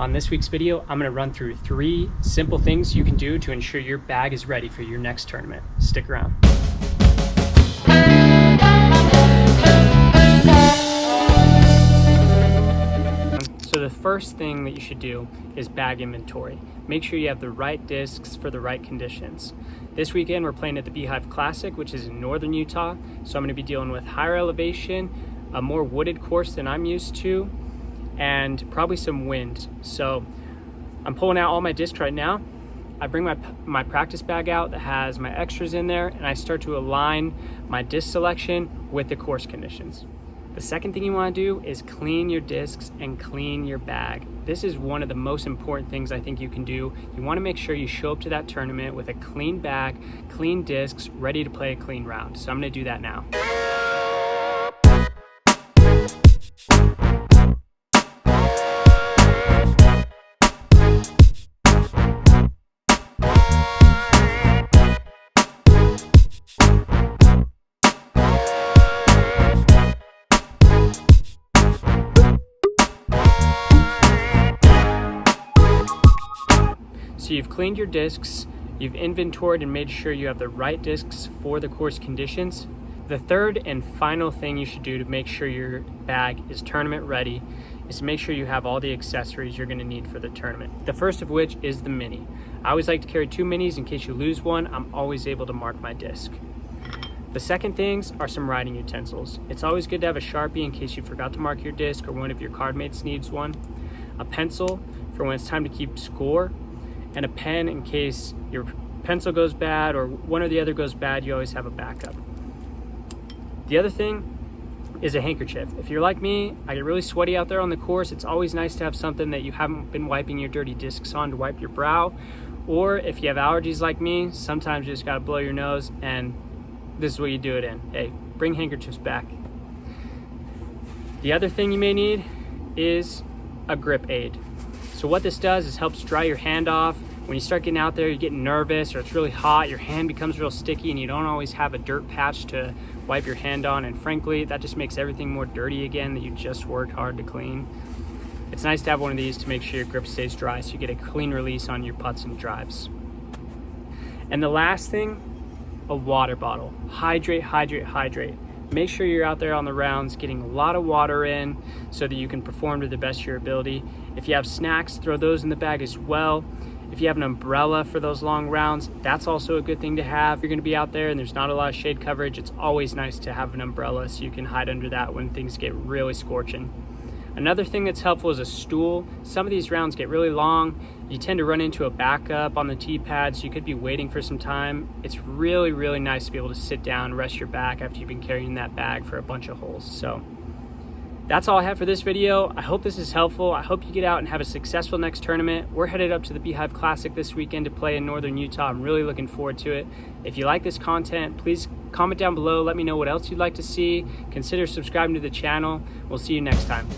On this week's video, I'm going to run through 3 simple things you can do to ensure your bag is ready for your next tournament. Stick around. So the first thing that you should do is bag inventory. Make sure you have the right discs for the right conditions. This weekend we're playing at the Beehive Classic, which is in northern Utah. So I'm going to be dealing with higher elevation, a more wooded course than I'm used to, and probably some wind. So I'm pulling out all my discs right now. I bring my practice bag out that has my extras in there, and I start to align my disc selection with the course conditions. The second thing you want to do is clean your discs and clean your bag. This is one of the most important things I think you can do. You want to make sure you show up to that tournament with a clean bag, clean discs, ready to play a clean round. So I'm going to do that now. So you've cleaned your discs, you've inventoried and made sure you have the right discs for the course conditions. The third and final thing you should do to make sure your bag is tournament ready is to make sure you have all the accessories you're going to need for the tournament. The first of which is the mini. I always like to carry 2 minis in case you lose one. I'm always able to mark my disc. The second things are some writing utensils. It's always good to have a Sharpie in case you forgot to mark your disc or one of your card mates needs one. A pencil for when it's time to keep score, and a pen in case your pencil goes bad or one or the other goes bad, you always have a backup. The other thing is a handkerchief. If you're like me, I get really sweaty out there on the course. It's always nice to have something that you haven't been wiping your dirty discs on to wipe your brow. Or if you have allergies like me, sometimes you just gotta blow your nose, and this is what you do it in. Hey, bring handkerchiefs back. The other thing you may need is a grip aid. So what this does is helps dry your hand off. When you start getting out there, you're getting nervous or it's really hot, your hand becomes real sticky and you don't always have a dirt patch to wipe your hand on. And frankly, that just makes everything more dirty again that you just worked hard to clean. It's nice to have one of these to make sure your grip stays dry so you get a clean release on your putts and drives. And the last thing, a water bottle. Hydrate, hydrate, hydrate. Make sure you're out there on the rounds getting a lot of water in so that you can perform to the best of your ability. If you have snacks, throw those in the bag as well. If you have an umbrella for those long rounds, that's also a good thing to have. If you're gonna be out there and there's not a lot of shade coverage, it's always nice to have an umbrella so you can hide under that when things get really scorching. Another thing that's helpful is a stool. Some of these rounds get really long. You tend to run into a backup on the tee pad, so you could be waiting for some time. It's really, really nice to be able to sit down, rest your back after you've been carrying that bag for a bunch of holes. So that's all I have for this video. I hope this is helpful. I hope you get out and have a successful next tournament. We're headed up to the Beehive Classic this weekend to play in northern Utah. I'm really looking forward to it. If you like this content, please comment down below. Let me know what else you'd like to see. Consider subscribing to the channel. We'll see you next time.